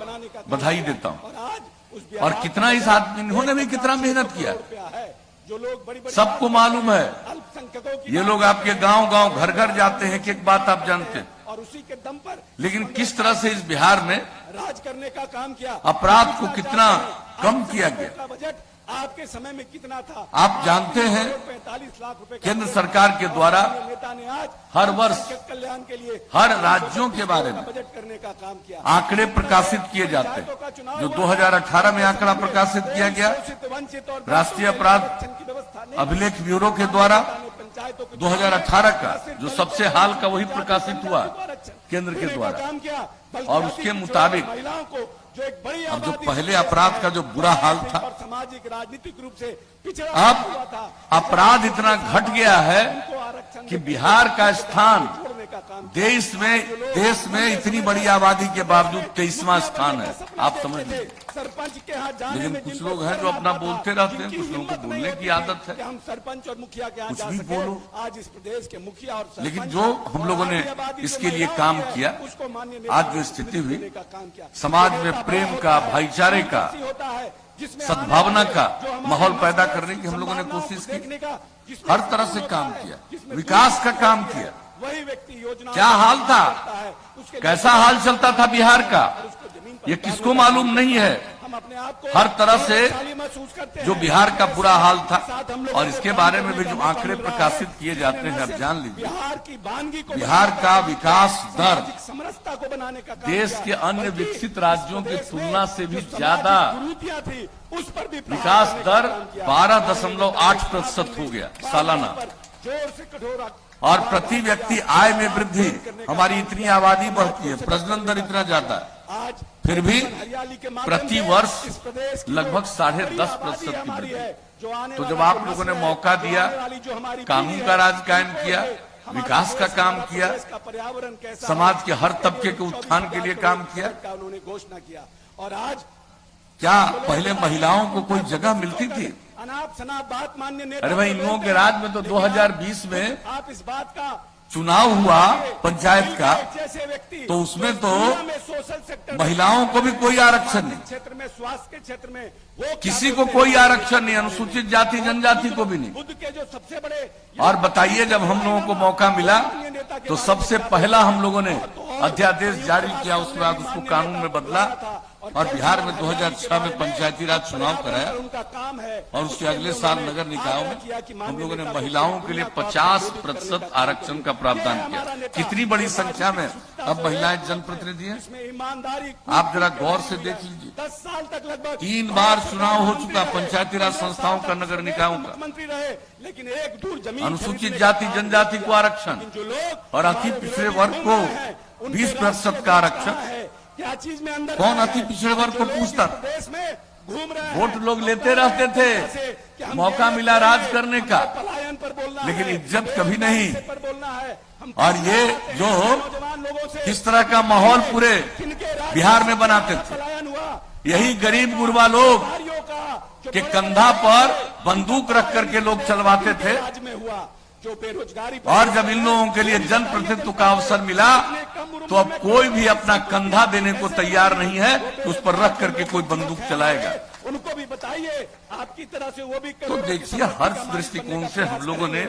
बधाई देता हूं। और आज उस और कितना इस आदमी इन्होंने भी कितना मेहनत किया, है जो लोग बड़ी बड़ी सबको मालूम है। अल्पसंख्यकों की ये लोग आपके गांव गांव घर घर जाते हैं कि एक बात आप जानते हैं, और उसी के दम पर लेकिन किस तरह से इस बिहार में राज करने का काम किया। अपराध को कितना कम किया गया, का बजट आपके समय में कितना था आप जानते हैं। 45 लाख रुपए केंद्र सरकार के द्वारा नेता ने आज हर वर्ष कल्याण के लिए हर राज्यों के बारे में बजट करने का काम किया। आंकड़े प्रकाशित किए जाते हैं। जो 2018 में आंकड़ा प्रकाशित किया गया वंचित और राष्ट्रीय अपराध की व्यवस्था नहीं, अभिलेख ब्यूरो के द्वारा पंचायतों को 2018 का जो सबसे हाल का वही प्रकाशित हुआ केंद्र के द्वारा, काम किया। और उसके मुताबिक महिलाओं को जो एक बड़ी अब जो आबादी पहले अपराध का जो बुरा हाल था, और सामाजिक राजनीतिक रूप से पिछड़ा अब हुआ था, अपराध इतना घट गया है को आरक्षण कि बिहार का स्थान छोड़ने का काम देश में इतनी बड़ी आबादी के बावजूद 23वां स्थान है। आप समझ लीजिए। सरपंच के यहाँ जाने लेकिन में कुछ जिनको लोग हैं जो अपना बोलते रहते हैं, कुछ लोगों को बोलने की आदत है। कि हम सरपंच और मुखिया के यहाँ कुछ जा भी सके। बोलो। आज इस प्रदेश के मुखिया और सरपंच लेकिन जो हम लोगों ने आबादी आबादी इसके जो लिए महिलाओं काम है, किया, उसको माननीय नेता आज जो स्थिति हुई, देने का काम किया। समाज में प्रेम का, भाईचारे का, होता है जिसमें सद्भावना का जो हमारे माहौल पैदा मसले, करने की हम लोगों ने संभावनाओं कोशिश को की। देखने का, जिसमें हर तरह से काम किया, विकास का काम किया। वही व्यक्ति योजना क्या हाल था, कैसा हाल चलता था बिहार का, ये किसको मालूम नहीं है। हम अपने आप को हर तरह से महसूस करते हैं। जो बिहार का बुरा हाल था, और इसके बारे में भी जो आंकड़े प्रकाशित किए जाते हैं, आप जान लीजिए। बिहार की वानगी को बिहार का विकास दर समरसता को बनाने का काम देश के अन्य विकसित राज्यों की तुलना से भी ज्यादा, कुरीतियां थी उस पर भी विकास दर 12.8% हो गया सालाना। जोर से कठोर और प्रति व्यक्ति आय में वृद्धि, हमारी इतनी आबादी बढ़ती है, प्रजनन दर इतना ज्यादा है, आज फिर भी हरियाली के माध्यम प्रति से वर्ष इस प्रदेश की लगभग जो 10.5% की हमारी वृद्धि। है, जो आने तो वाला जब आप जो लोगों ने नस्ल मौका है, दिया, आने वाली जो हमारी कानून पीढ़ी का है, राज कायम उनको किया, हमारे विकास का देश काम हमारे किया, देश का पर्यावरण कैसा समाज है, के हर तबके के उत्थान के लिए काम किया। का उन्होंने घोषणा किया। और आज क्या पहले महिलाओं को कोई जगह मिलती थी? अनाप शनाप बात मान्य नेता, अरे भाई, इन लोगों के राज में तो 2020 में आप इस बात का चुनाव हुआ पंचायत का, जैसे व्यक्ति तो उसमें तो दुनिया में सोशल सेक्टर महिलाओं को भी कोई आरक्षण नहीं, क्षेत्र में, स्वास्थ्य के क्षेत्र में वो किसी को कोई आरक्षण नहीं, अनुसूचित जाति जनजाति को भी नहीं। बुद्ध के जो सबसे बड़े और बताइए, जब हम लोगों को मौका मिला तो सबसे पहला हम लोगों ने अध्यादेश जारी किया, उसके बाद उसको कानून में बदला, और बिहार में 2006 में पंचायती राज चुनाव कराया, उनका काम है। और उसके अगले साल नगर निकायों में हम लोगों ने महिलाओं के लिए 50% आरक्षण का प्रावधान किया। कितनी बड़ी संख्या में अब महिलाएं जनप्रतिनिधि हैं, इसमें ईमानदारी, आप जरा गौर से देख लीजिए। 10 साल तक लगभग 3 बार चुनाव हो चुका पंचायती राज संस्थाओं का, नगर निकायों का। मुख्यमंत्री रहे, लेकिन एक दूर जमीन अनुसूचित जाति जनजाति को आरक्षण, जो लोग और अति पिछड़े वर्ग को 20% का आरक्षण। क्या चीज में अंदर कौन अति पिछड़े वर्ग को पूछता? देश में घूम रहे हैं, वोट लोग लेते रहते थे, मौका मिला राज करने का, पलायन पर बोलना लेकिन है, इज्जत कभी नहीं। पर बोलना है। हम और ये जो नौजवान लोगों से किस तरह का माहौल पूरे बिहार में बनाते थे, पलायन हुआ, यही गरीब गुरबा लोग नारियों का के कंधा पर बंदूक रख करके लोग चलवाते थे। राज्य में हुआ, जो बेरोजगारी और जब इन लोगों के लिए जनप्रतिनिधित्व का अवसर मिला, तो अब कोई भी अपना कंधा देने को तैयार नहीं है, उस पर रख करके कोई बंदूक चलाएगा। उनको भी बताइए, आपकी तरह से वो भी तो देखिए, हर दृष्टिकोण से हम लोगों ने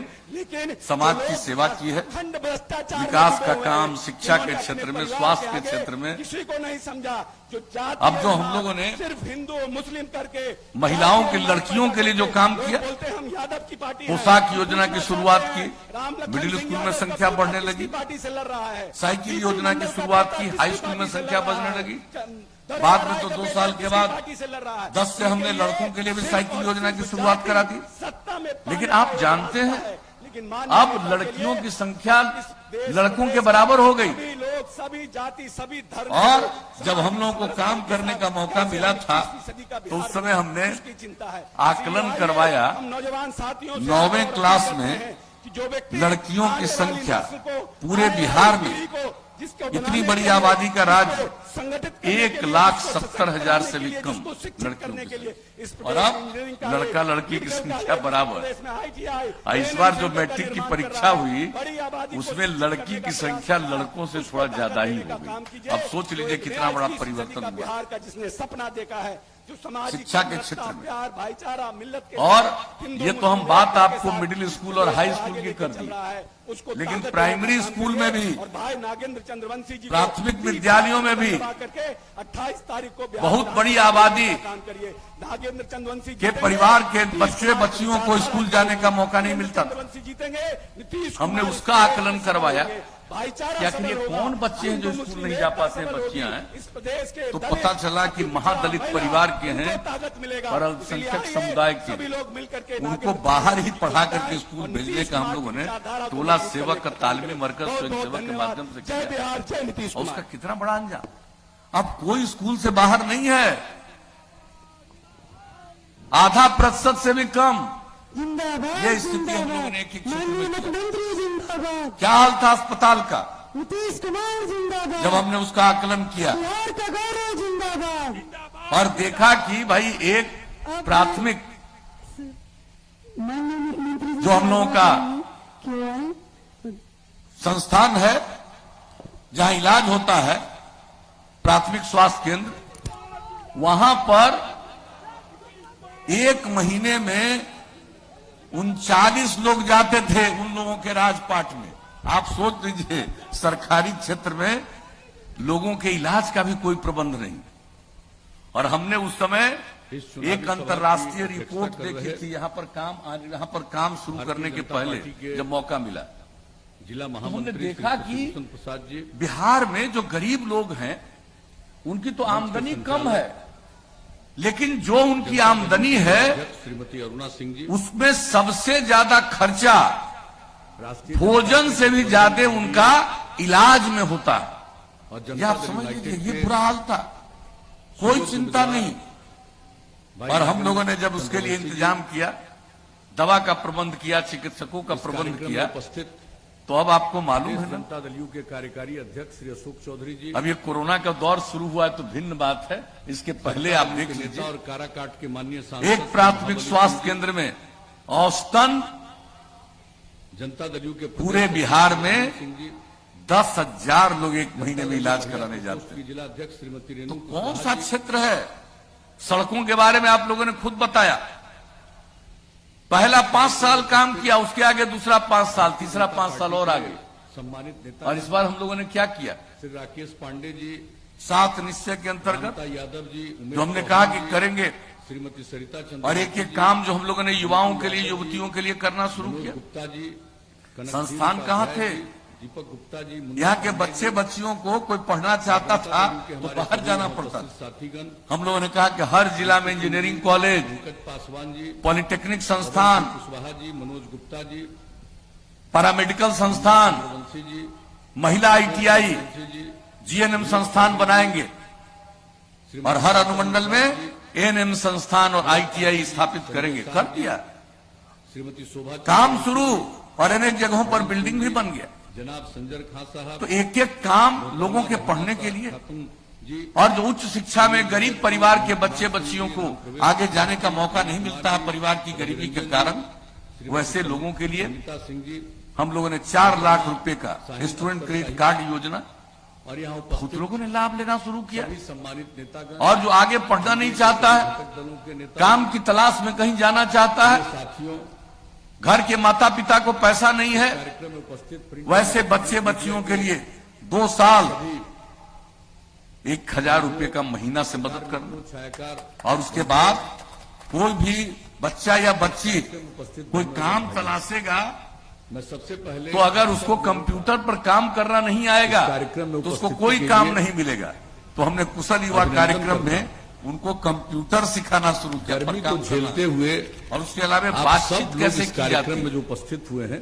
समाज की सेवा की है। विकास का काम, शिक्षा के क्षेत्र में, स्वास्थ्य के क्षेत्र में, किसी को नहीं समझा। जो जाति अब जो हम लोगों ने सिर्फ हिंदू मुस्लिम करके महिलाओं की, लड़कियों के लिए जो काम किया, बोलते हम यादव की पार्टी, पोशाक योजना की शुरुआत की, राम लखन मिडिल सिंह स्कूल में यादव संख्या सबसे बढ़ने किसकी लगी, पार्टी से लड़ रहा है, साइकिल योजना की शुरुआत की, हाई स्कूल में संख्या बढ़ने लगी। बाद में तो 2 साल के बाद 10 से हमने लड़कों के लिए भी साइकिल योजना की शुरुआत करा दी। लेकिन आप जानते हैं लेकिन अब लड़कियों की संख्या लड़कों के बराबर हो गई। सभी लोग, सभी जाति, सभी धर्म, और जब हम लोगों को काम करने का मौका मिला था तो उस समय हमने चिंता है, आकलन करवाया। हम नौजवान साथियों 9वीं क्लास में लड़कियों की संख्या पूरे बिहार में, इतनी बड़ी आबादी का राज्य, 1,70,000 से भी कम लड़कियों की, और अब लड़का लड़की की संख्या बराबर। इस बार जो मैट्रिक की परीक्षा हुई उसमें लड़की की संख्या लड़कों से थोड़ा ज्यादा ही हो गई। अब सोच लीजिए कितना बड़ा परिवर्तन हुआ बिहार का, जिसने सपना देखा है, जो समाज शिक्षा के क्षेत्र में। प्यार, भाईचारा, मिल्लत के, और ये तो हम बात आपको मिडिल स्कूल और हाई स्कूल की कर दी, लेकिन प्राइमरी स्कूल में भी, और भाई नागेंद्र चंद्रवंशी जी, प्राथमिक विद्यालयों में भी 28 तारीख को बहुत बड़ी आबादी काम करिए। नागेंद्र चंद्रवंशी के परिवार के बच्चे बच्चियों को स्कूल जाने का मौका नहीं मिलता था। चंद्रवंशी जीतेंगे, नीतीश हमने कुमार उसका आकलन करवाया भाईचारा कि आखिर ये कौन बच्चे हैं जो स्कूल नहीं जा पाते हैं, बच्चियां हैं। इस प्रदेश के तो पता चला कि महादलित परिवार के हैं ताकत मिलेगा और अल्पसंख्यक समुदाय के, सभी लोग मिलकर के उनको बाहर ही पढ़ा करके स्कूल भेजने का हम लोगों ने टोला सेवक का तालीमी मरकज स्वयं सेवक के माध्यम से जय किया। बिहार, जय नीतीश और कुमार। उसका कितना बड़ा अंजाम, अब कोई स्कूल से बाहर नहीं है, आधा प्रतिशत से भी कम। जिंदाबाद, ये स्थिति हम लोगों ने एक एक क्षेत्र माननीय में किया। मुख्यमंत्री जिंदाबाद, क्या हाल था अस्पताल का नीतीश कुमार जिंदाबाद, जब हमने उसका आकलन किया बिहार का गौरव जिंदाबाद। और देखा कि भाई एक प्राथमिक माननीय मुख्यमंत्री जी जो हम लोगों का क्या है? संस्थान है जहां इलाज होता है, प्राथमिक स्वास्थ्य केंद्र, वहां पर एक महीने में 39 लोग जाते थे उन लोगों के राजपाट में। आप सोच लीजिए, सरकारी क्षेत्र में लोगों के इलाज का भी कोई प्रबंध नहीं। और हमने उस समय एक अंतर्राष्ट्रीय रिपोर्ट देखी थी, यहाँ पर काम शुरू करने के पहले जब मौका मिला, जिला तो हमने महामंत्री देखा श्री कि कृष्ण प्रसाद जी, बिहार में जो गरीब लोग हैं उनकी तो आमदनी कम है, लेकिन जो उनकी आमदनी है श्रीमती अरुणा सिंह जी, उसमें सबसे ज्यादा खर्चा राष्ट्रीय भोजन से भी ज्यादा उनका इलाज में होता है। और ये आप समझ लीजिए, ये बुरा हाल था, कोई चिंता नहीं। और हम लोगों ने जब उसके लिए इंतजाम किया, दवा का प्रबंध किया, चिकित्सकों का प्रबंध किया, उपस्थित तो अब आपको मालूम है ना, जनता दल यू के कार्यकारी अध्यक्ष श्री अशोक चौधरी जी, अब ये कोरोना का दौर शुरू हुआ है तो भिन्न बात है, इसके पहले आप देख नेता लीजिए, और काराकाट के माननीय सांसद एक प्राथमिक स्वास्थ्य केंद्र में औसतन जनता दल यू के पूरे बिहार में सिंह जी, 10,000 लोग एक महीने में इलाज कराने जाते की हैं। जिला अध्यक्ष श्रीमती तो रेणु कौन सा क्षेत्र है? सड़कों के बारे में आप लोगों ने खुद बताया, पहला 5 साल काम किया, उसके आगे दूसरा 5 साल, तीसरा 5 साल और आगे। सम्मानित नेता और इस बार हम लोगों ने क्या किया, श्री राकेश पांडे जी, 7 निश्चय के अंतर्गत ममता यादव जी, उमेश जो हमने चौहान कहा जी, कि करेंगे, श्रीमती सरिता चंद्र और एक एक काम जो हम लोगों ने युवाओं के लिए, युवतियों के लिए करना शुरू किया। गुप्ता जी, कनक संस्थान जी, कहाँ उपाध्याय थे? जी, दीपक गुप्ता जी, मुन्ना यहाँ के बच्चे बच्चियों को कोई पढ़ना चाहता था तो बाहर जाना पड़ता था। साथीगण, हम लोगों ने कहा कि हर जिला में engineering college, Pankaj Paswan ji, polytechnic संस्थान, कुशवाहा जी, मनोज गुप्ता जी, पैरामेडिकल संस्थान, वंशी जी, महिला ITI, वंशी जी, GNM संस्थान बनाएंगे और हर अनुमंडल में ANM संस्थान और ITI स्थापित करेंगे। कर दिया, श्रीमती शोभा, काम शुरू, और अनेक जगहों पर बिल्डिंग भी बन गया। जनाब संजर खां साहब, तो एक एक काम लोगों के पढ़ने के लिए, खातून जी, और जो उच्च शिक्षा में गरीब परिवार के बच्चे बच्चियों को आगे जाने का मौका नहीं मिलता है परिवार की गरीबी के कारण, वैसे लोगों के लिए अनिता सिंह जी, हम लोगों ने 4 लाख रुपए का स्टूडेंट क्रेडिट कार्ड योजना और यहाँ खुद उपस्थित लोगों ने लाभ लेना शुरू किया। सभी सम्मानित नेतागण, और जो आगे पढ़ना नहीं चाहता है, घटक दलों के नेता, काम की तलाश में कहीं जाना चाहता है, साथियों, घर के माता पिता को पैसा नहीं है, कार्यक्रम में उपस्थित प्रिंट वैसे बच्चे बच्चियों के लिए 2 साल 1,000 रुपए का महीना से मदद करना। छायाकार और उसके बाद कोई भी बच्चा या बच्ची कोई काम तलाशेगा मैं सबसे पहले तो अगर उसको कंप्यूटर पर काम करना नहीं आएगा कार्यक्रम में तो उसको उपस्थिति कोई के काम लिए नहीं मिलेगा। तो हमने कुशल युवा अभिनंदन कार्यक्रम करता में उनको कंप्यूटर सिखाना शुरू किया, गर्मी पर को काम झेलते करना। हुए और उसके अलावा आप बातचीत सब लोग कैसे इस की जाती कार्यक्रम है। में जो उपस्थित हुए हैं,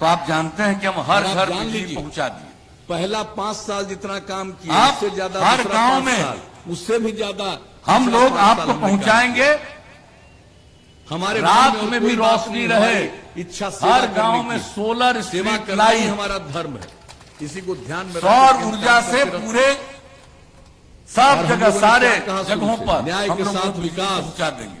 तो आप जानते हैं कि हम हर आप घर जान बिजली लीजिए। पहुंचा दिए। पहला 5 साल जितना काम किया, आप उससे ज्यादा हर दूसरा गांव 5 में साल, उससे भी ज्यादा हम पिछला लोग 5 साल आपको हमने काम पहुंचाएंगे। हमारे रात गांव में कोई भी बात रोशनी नहीं, रहे। हमारी इच्छा सेवा हर करने गांव में की। सोलर सेवा स्ट्रीट करना ही लाइट, हमारा धर्म है। इसी को ध्यान में सौर रखकर ऊर्जा काम से करते पूरे और सब हम जगह लोगों ने सारे क्या कहा शुरू जगहों से? पर न्याय हम के लोग साथ बिजली विकास, पहुंचा देंगे।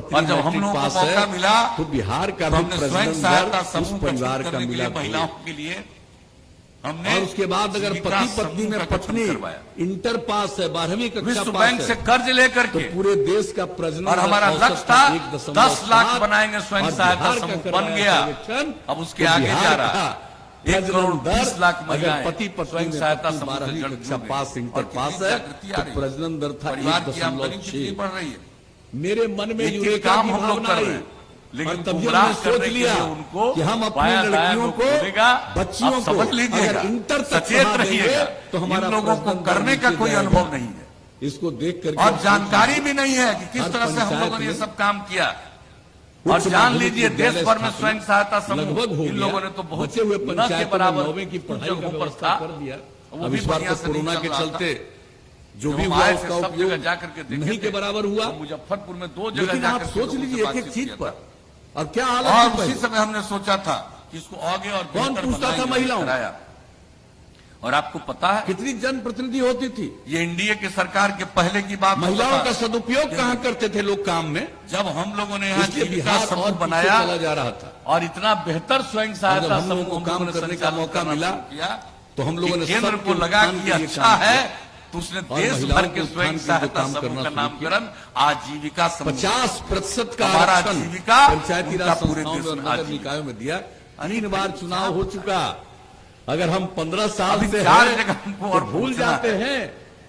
और जब हम लोगों को पास मौका है मिला तो बिहार का तो भी हमने स्वयं प्रजनन सहायता दर उस समूह परिवार गठित का करने के मिला लिए महिलाओं के लिए हमने और उसके बाद अगर जीविका पति पत्नी समूह में का गठन पत्नी करवाया। इंटर पास है 12वीं कक्षा विश्व पास बैंक से है कर्ज लेकर तो के पूरे देश का प्रजनन और हमारा दर लक्ष्य था 1.7 10 लाख बनाएंगे स्वयं और सहायता बिहार का समूह बन करवाया गया सर्वेक्षण, अब उसके तो आगे बिहार जा रहा का है 1 करोड़ प्रजनन 20 लाख दर महिलाएं अगर पति पत्नी स्वयं में सहायता पत्नी समूह से 12वीं जुड़ कक्षा गए। पास इंटर और पास कितनी है जागृति आ तो रही है। प्रजनन दर था परिवार की आमदनी कितनी 1.6। बढ़ रही है। मेरे मन में एक-एक यूरेका काम की हम लोग भावना कर आई रहे हैं। लेकिन तभी गुमराह हमने सोच करने के लिया लिए उनको कि हम अपनी बायां दायां लड़कियों को को, बोलेगा। बच्चियों आप को समझ लीजिएगा, अगर इंटर तक सचेत पढ़ा देंगे रहिएगा, तो हमारा इन लोगों को प्रश्न करने का नीचे कोई जाएगा। अनुभव नहीं है इसको देख करके और जानकारी भी नहीं है कि किस हर तरह से हम पंचायत लोगों ने ये में सब काम किया। उच्च और जान माध्यमिक लीजिए देश विद्यालय भर में स्थापना स्वयं सहायता समूह लगभग हो इन गया। लोगों ने तो बहुत बचे हुए न के पंचायतों में बराबर 9वीं की पढ़ाई का जगहों पर व्यवस्था था। कर दिया। वो अब भी इस बार बढ़िया तो से नहीं कोरोना चल के रहा था। चलते जो जो भी हम हुआ आए थे, उसका सब उपयोग जगह जाकर के देखे नहीं थे। के बराबर हुआ। तो मुजफ्फरपुर में 2 जगह लेकिन आप जाकर के सोच लोगों से लीजिए एक बातचीत एक चीज किया पर था। और क्या और हालत उसी समय हमने सोचा था कि इसको आगे और कौन बेहतर पूछता था बनाएंगे, महिलाओं? कराया। और आपको पता है कितनी जनप्रतिनिधि होती थी? ये एनडीए की सरकार के पहले की बात महिलाओं होता का था। सदुपयोग कहाँ करते थे लोग काम में? जब हम लोगों ने यहाँ इसलिए जीविका बिहार समूह और बनाया पीछे चला जा रहा था। और इतना बेहतर स्वयं जब सहायता हम लोगों समूह को काम करने का मौका मिला किया तो हम लोगों ने केंद्र सबके को लगा उत्थान कि के लिए अच्छा काम है किया। तो उसने और देश महिलाओं भर के के उत्थान स्वयं के लिए सहायता काम समूह करना का शुरू नामकरण आजीविका समूह 50% का हमारा आरक्षण आजीविका पंचायती उनका राज पूरे संस्थाओं देश में और में नगर आजीविका। निकायों में दिया। 3 बार चुनाव हो चुका। अगर हम 15 साल अभी से 4 हैं, जगह हमको तो और भूल पूछना जाते है। हैं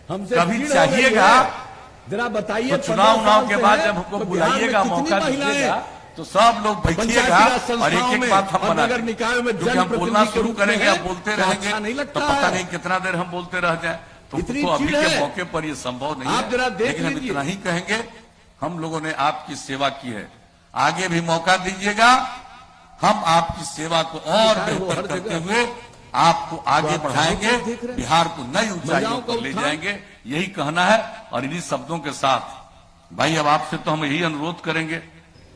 हमसे कभी भीड़ हो चाहिएगा गई है। जरा बताइए तो 15 चुनाव साल के से बाद है, जब हमको तो बिहार में बुलाइएगा कितनी मौका महिलाएं दीजिएगा तो सब लोग बैठिएगा पंचायती राज और संस्थाओं एक में एक बात हम और बना नगर निकायों में क्योंकि हम बोलना जनप्रतिनिधि के शुरू रूप में करेंगे है, अब बोलते तो रहेंगे अच्छा नहीं तो लगता पता है। नहीं कितना देर हम बोलते रह जाए। तो इतनी अभी चिढ़ के है। मौके पर ये संभव नहीं आप जरा है देख लेकिन हम लीजिए। इतना ही कहेंगे हम लोगों ने आपकी सेवा की है, आगे भी मौका दीजिएगा। हम आपकी सेवा को और बेहतर करते हुए आपको आगे बढ़ाएंगे, बिहार को नई ऊंचाइयों पर ले जाएंगे, यही कहना है। और इन्हीं शब्दों के साथ भाई अब आपसे तो हम यही अनुरोध करेंगे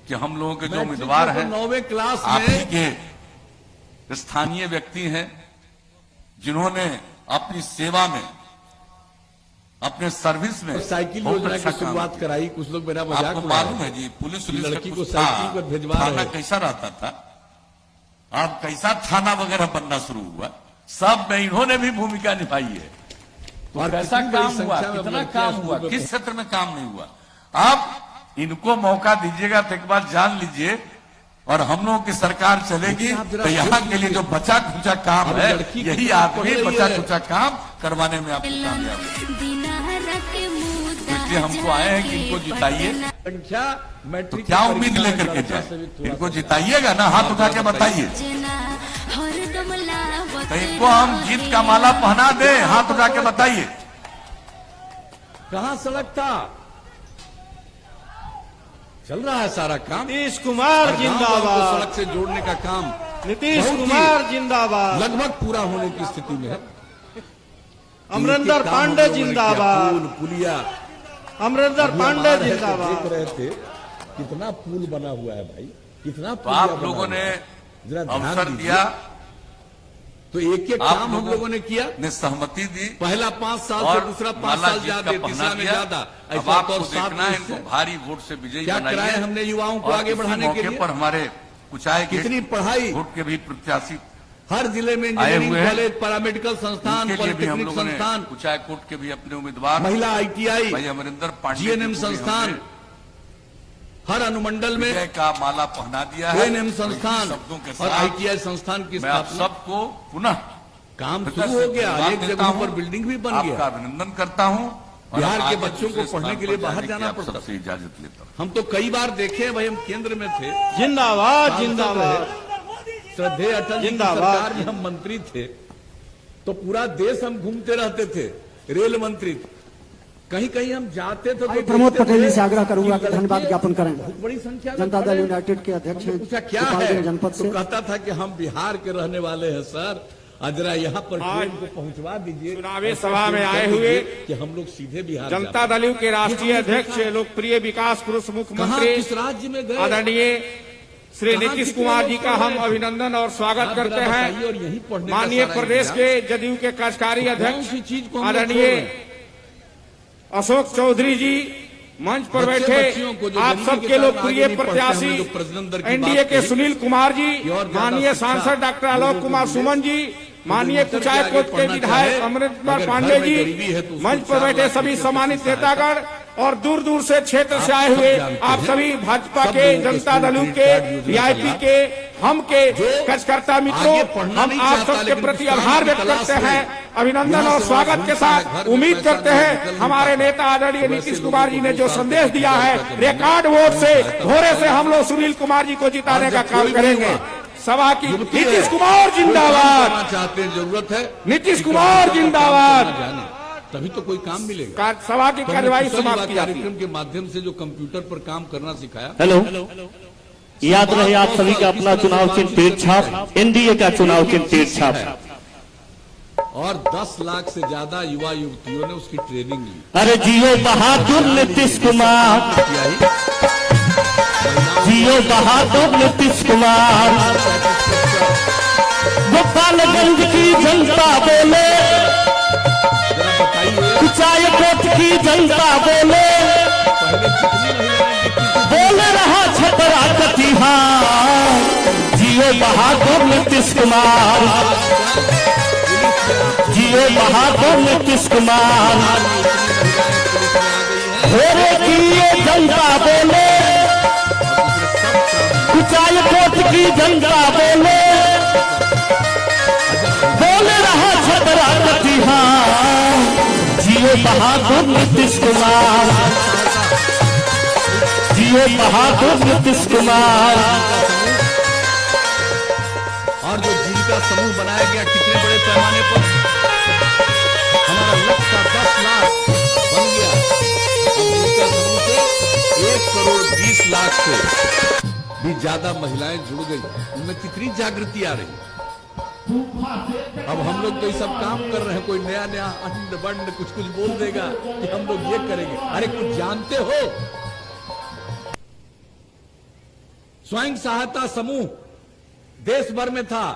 कि हम लोगों के जो उम्मीदवार हैं 9वीं क्लास आप ही में के स्थानीय व्यक्ति हैं जिन्होंने अपनी सेवा में अपने सर्विस में साइकिल बहुत योजना अच्छा की काम शुरुआत किया। कराई। कुछ लोग मेरा मजाक आपको उड़ा रहे मालूम है हैं। जी पुलिस कि का लड़की कुछ को था, साइकिल पर भिजवा थाना रहे। कैसा रहता था, अब कैसा थाना वगैरह बनना शुरू हुआ, सब में इन्होंने भी भूमिका निभाई है। तो और कैसा कितनी बड़ी काम हुआ, संख्या में कितना लड़कियां काम स्कूल हुआ, में किस क्षेत्र में काम नहीं हुआ। अब इनको मौका दीजिएगा तो एक बार जान लीजिए और हम लोगों की सरकार चलेगी आप जरा तो यहाँ के लिए जो बचा खुचा काम अब है लड़की यही कितना आदमी पढ़ रही बचा है। खुचा काम करवाने में आपको कामयाब है। इसलिए हमको आए हैं कि इनको जिताइए। संख्या तो मैट्रिक क्या उम्मीद लेकर के जाए, इनको जिताइएगा ना, हाथ उठा के बताइए। तो इनको हम जीत का माला पहना दे, हाथ उठा के बताइए। कहाँ सड़क था? चल रहा है सारा काम। नीतीश कुमार और गांव को जिंदाबाद, सड़क से जोड़ने का काम नीतीश बहुत ही कुमार जिंदाबाद, लगभग पूरा होने की स्थिति में है। अमरिंदर एक-एक काम हम पांडे लोगों ने किया। जिंदाबाद, पुल पुलिया अमरिंदर अभी पांडे हमारे जिंदाबाद। देख रहे थे कितना पुल बना हुआ है भाई, कितना तो पुलिया आप बना लोगों हुआ ने है। जरा ध्यान अवसर दीजिए। दिया, तो एक एक आप काम हम लोगों ने किया। ने सहमति दी पहला 5 साल से और दूसरा 5 माला साल जीत ज्यादा, का तीसरा पहना में दिया। ज्यादा। अब ऐसा आपको और साथ देखना है में इनको भारी वोट से विजयी क्या बनाइए। कराए हमने युवाओं को और आगे इसी बढ़ाने के मौके लिए? पर हमारे कुछ आए कितनी पढ़ाई, वोट के भी प्रत्याशी हर जिले में आए इंजीनियरिंग हुए हैं। कॉलेज, पैरामेडिकल संस्थान, उनके लिए भी हम पॉलिटेक्निक लोगों ने संस्थान, कुछ आए कोर्ट के भी अपने उम्मीदवार महिला ITI, भाई अमरिंदर पांडे GNM जी को भी संस्थान, हमने हर अनुमंडल में विजय का माला पहना दिया है। ONM संस्थान शब्दों के और साथ ITI संस्थान की मैं आप स्थापना। सबको पुनः काम हृदय शुरू से हो गया, धन्यवाद एक देता जगह हूं। पर बिल्डिंग भी बन आपका गया। अभिनंदन करता हूं और बिहार के आगे बच्चों को दूसरे पढ़ने स्थान के लिए पर बाहर की जाना आप पड़ता सबसे इजाजत लेता हूं। हम तो कई बार देखे भाई, हम केंद्र में थे, जिंदाबाद जिंदाबाद, श्रद्धेय अटल जी की जिंदाबाद। सरकार में हम मंत्री थे तो पूरा देश हम घूमते रहते थे, रेल मंत्री थे। कहीं कहीं हम जाते थे तो प्रमोद देखते पटेल जी थे से आग्रह करूंगा कि लड़के धन्यवाद ज्ञापन करें। बहुत बड़ी संख्या में जनता खड़े दल हैं। यूनाइटेड के अध्यक्ष हैं पूछा क्या गोपालगंज है, जनपद तो से। कहता था कि हम बिहार के रहने वाले हैं सर, जरा यहाँ पर ट्रेन को पहुंचवा दीजिए। चुनावी सभा में आए हुए कि हम लोग सीधे बिहार जनता दल के राष्ट्रीय अध्यक्ष, लोकप्रिय विकास पुरुष कहाँ मुख्यमंत्री किस राज्य में गए? आदरणीय श्री कहाँ नीतीश कितने कुमार लोग जी का हम पढ़ रहे हैं? अभिनंदन और स्वागत आप करते जरा बताइए और हैं। यहीं पढ़ने का माननीय सारा प्रदेश इंतजाम। के जदयू के कार्यकारी कौन अध्यक्ष सी चीज को हम लोग आदरणीय छोड़ रहे हैं? अशोक चौधरी जी मंच पर बच्चे बैठे, बच्चियों को जो आप गरीबी के सबके कारण लोकप्रिय आगे नहीं पढ़ते, प्रत्याशी हमने जो प्रजनन दर की एनडीए बात के कही, सुनील कुमार जी, कि और ज्यादा माननीय शिक्षा सांसद डॉक्टर आलोक कुमार सुमन जी, माननीय उत्तर के कुचायकोट आगे के पढ़ना विधायक चाहे, अमरिंदर अगर पांडे घर में जी, गरीबी है तो उसको मंच पर 4 बैठे लाख सभी रुपए सम्मानित की सहायता। नेतागण और दूर दूर से क्षेत्र से आए सब हुए जानते आप हैं। सभी भाजपा सब के, लोगों के जनता दल स्कूल के, क्रेडिट कार्ड योजना वीआईपी का के हम के कार्यकर्ता मित्रों, हम आप सबके प्रति आभार व्यक्त करते हैं, अभिनंदन और स्वागत के साथ उम्मीद करते हैं हमारे नेता आदरणीय नीतीश कुमार जी ने जो संदेश दिया है, रिकॉर्ड वोट से घोड़े से हम लोग सुनील कुमार जी को जिताने का काम करेंगे। सभा की नीतीश कुमार जिंदाबाद, चाहते हैं, जरूरत है नीतीश कुमार जिंदाबाद, तभी तो कोई काम मिलेगा। सभा की कार्यवाही समाप्त की जाती है। कार्यक्रम के माध्यम से जो कंप्यूटर पर काम करना सिखाया। हेलो, याद रहे आप सभी का अपना चुनाव चिन्ह तीर छाप, एनडीए का चुनाव चिन्ह तीर छाप, और 10 लाख से ज्यादा युवा युवतियों ने उसकी ट्रेनिंग ली। अरे जियो बहादुर नीतीश कुमार, जियो बहादुर नीतीश कुमार। गोपालगंज की जनता बोले, कुचायकोट की जनता बोले, बोल रहा छपरा कटिहार, जियो बहादुर नीतीश कुमार, जियो बहादुर नीतीश कुमार। घोड़े की ये जनता बोले, कुचायकोट की जनता बोले, बोल रहा छपरा कटिहार, जियो बहादुर नीतीश कुमार, जियो बहादुर नीतीश कुमार। और जो जीविका समूह बनाया गया कितने बड़े पैमाने पर, हमारा लक्ष्य 10 लाख बन गया। अब जीविका समूह से 1 करोड़ 20 लाख से भी ज्यादा महिलाएं जुड़ गई। उनमें कितनी जागृति आ रही है। अब हम लोग तो ये सब काम कर रहे हैं, कोई नया नया अंड बंड कुछ कुछ बोल देगा कि हम लोग ये करेंगे। अरे कुछ जानते हो? स्वयं सहायता समूह देश भर में था,